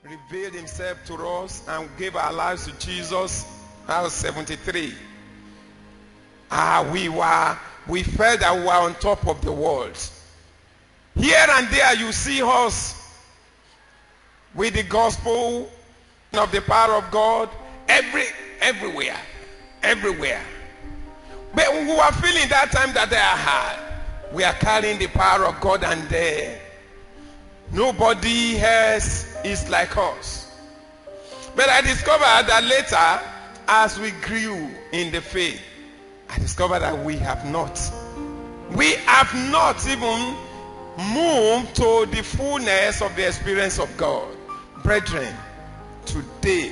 revealed himself to us and gave our lives to Jesus. I was 73. We felt that we were on top of the world. Here and there you see us with the gospel of the power of God everywhere. But we were feeling that time that they are hard. We are carrying the power of God, and nobody else is like us. But I discovered that later, as we grew in the faith, I discovered that we have not even moved to the fullness of the experience of God. Brethren, today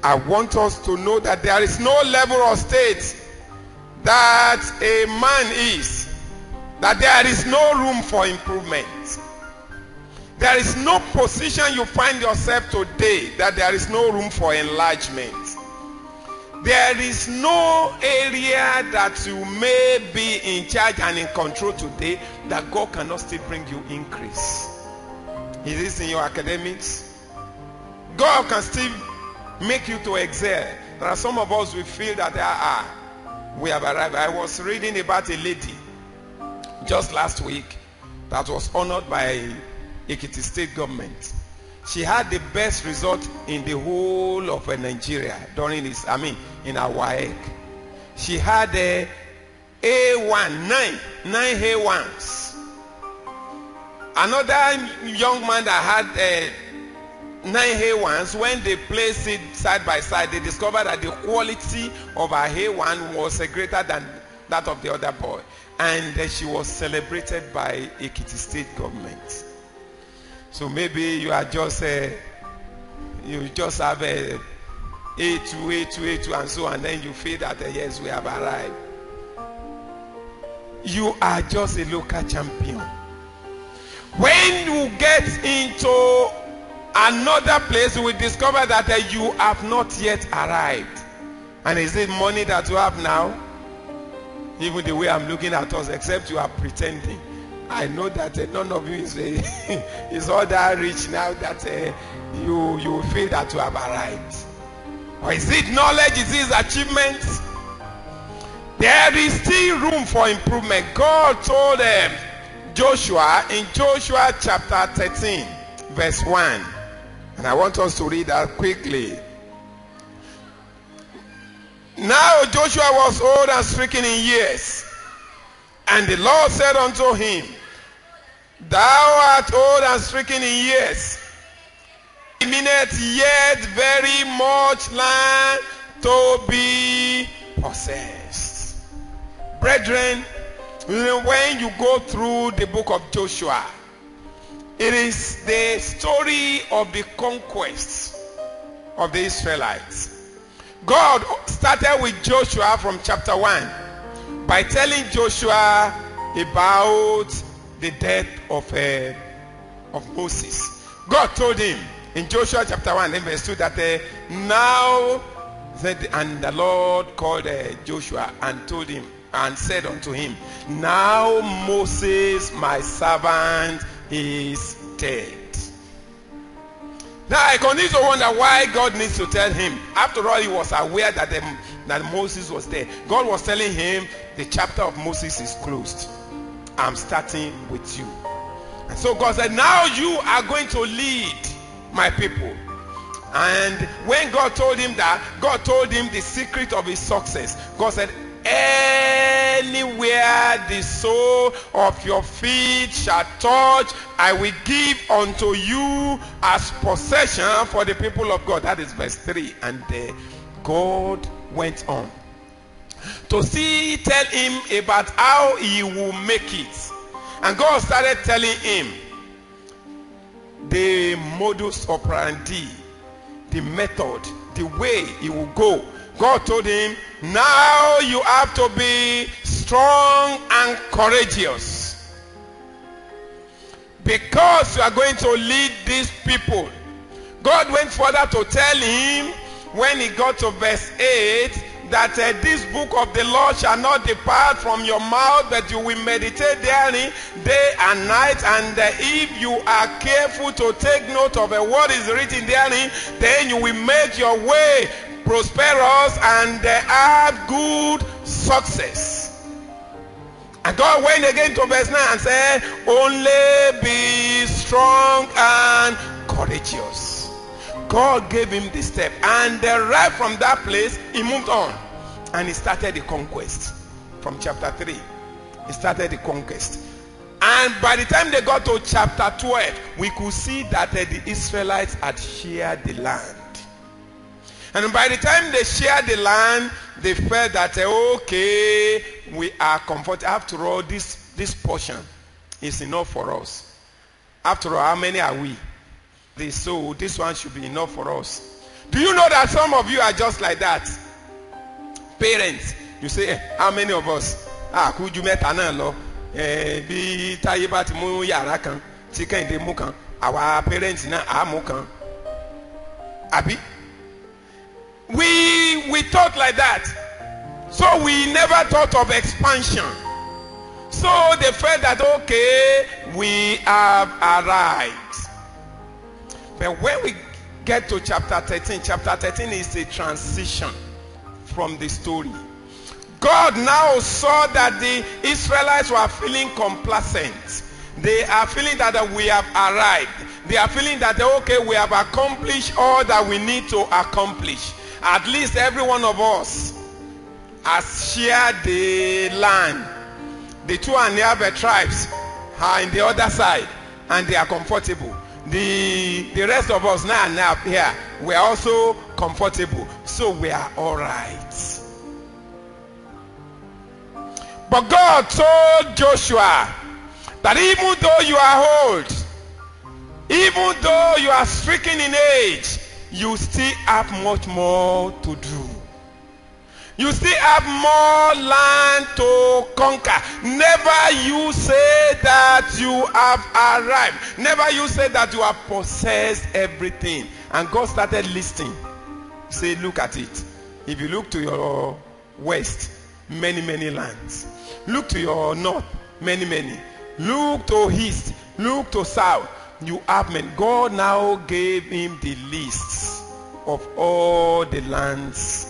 I want us to know that there is no level or state that a man is, that there is no room for improvement. There is no position you find yourself today that there is no room for enlargement. There is no area that you may be in charge and in control today that God cannot still bring you increase. Is this in your academics? God can still make you to excel. There are some of us, we feel that we have arrived. I was reading about a lady just last week that was honored by Ekiti State government. She had the best result in the whole of Nigeria during this, in our WAEC. She had a A1, nine A1s. Another young man that had 9 A1s, when they placed it side by side, they discovered that the quality of her A1 was greater than that of the other boy. And she was celebrated by Ekiti State government. So maybe you are just you just have a A2, and so, and then you feel that yes, we have arrived. You are just a local champion. When you get into another place, you will discover that you have not yet arrived. And is it money that you have now? Even the way I'm looking at us, except you are pretending. I know that none of you is all that rich now that you feel that you have arrived. Or is it knowledge? Is it achievements? There is still room for improvement. God told Joshua in Joshua chapter 13 verse 1. And I want us to read that quickly. Now Joshua was old and stricken in years. And the Lord said unto him, Thou art old and stricken in years. Remaineth yet very much land to be possessed. Brethren, when you go through the book of Joshua, it is the story of the conquest of the Israelites. God started with Joshua from chapter 1 by telling Joshua about the death of Moses. God told him in Joshua chapter 1 verse 2 that and the Lord called Joshua and told him and said unto him, Now Moses my servant is dead. Now I continue to wonder why God needs to tell him. After all, he was aware that Moses was there. God was telling him the chapter of Moses is closed. I'm starting with you. And so God said, now you are going to lead my people. And when God told him that, God told him the secret of his success. God said, anywhere the sole of your feet shall touch, I will give unto you as possession for the people of God. That is verse 3. And God went on to tell him about how he will make it. And God started telling him the modus operandi, the method, the way he will go. God told him, now you have to be strong and courageous, because you are going to lead these people. God went further to tell him when he got to verse 8 that this book of the law shall not depart from your mouth, but you will meditate therein day and night. And if you are careful to take note of what is written therein, then you will make your way prosperous and have good success. And God went again to verse 9 and said, only be strong and courageous. God gave him the step, and right from that place he moved on and he started the conquest. From chapter 3 he started the conquest, and by the time they got to chapter 12 we could see that the Israelites had shared the land. And by the time they shared the land, they felt that okay, we are comfortable. After all, this portion is enough for us. After all, how many are we? So this one should be enough for us. Do you know that some of you are just like that? Parents, you say, how many of us? Could you met an be tayiba ti mu yara kan, ti kende mu kan, our parents na amu kan. Abi? We thought like that. So we never thought of expansion. So they felt that okay, we have arrived. But when we get to chapter 13 is a transition from the story. God now saw that the Israelites were feeling complacent. They are feeling that we have arrived. They are feeling that okay, we have accomplished all that we need to accomplish. At least every one of us has shared the land. The 2 and a half tribes are in the other side and they are comfortable. The rest of us now here, we are also comfortable. So we are all right. But God told Joshua that even though you are old, even though you are stricken in age, you still have much more to do. You still have more land to conquer. Never you say that you have arrived. Never you say that you have possessed everything. And God started listing. Say, look at it. If you look to your west, many lands. Look to your north, many. Look to east, look to south. You have many. God now gave him the lists of all the lands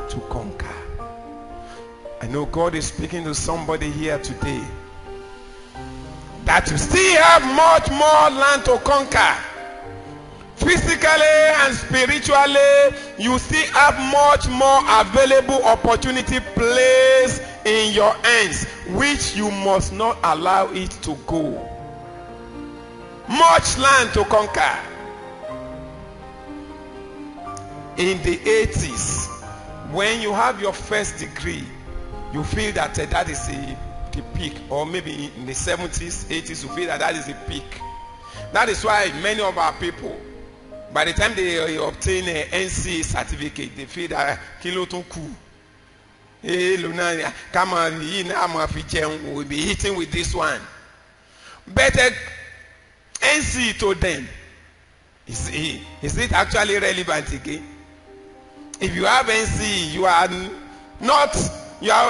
to conquer. I know God is speaking to somebody here today that you still have much more land to conquer. Physically and spiritually, you still have much more available opportunity placed in your hands, which you must not allow it to go. Much land to conquer. In the 80s, when you have your first degree, you feel that that is the peak. Or maybe in the 70s, 80s, you feel that is the peak. That is why many of our people, by the time they obtain an NC certificate, they feel that kilo too cool. Hey, Luna, come on, we'll be eating with this one. But NC to them, is it actually relevant again? If you have NC, you are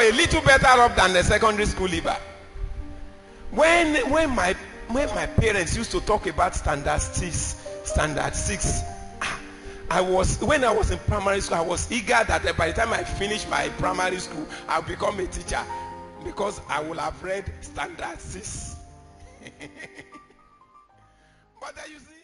a little better off than the secondary school leaver. When my parents used to talk about standard 6, when I was in primary school, I was eager that by the time I finish my primary school, I'll become a teacher because I will have read standard 6. But you see,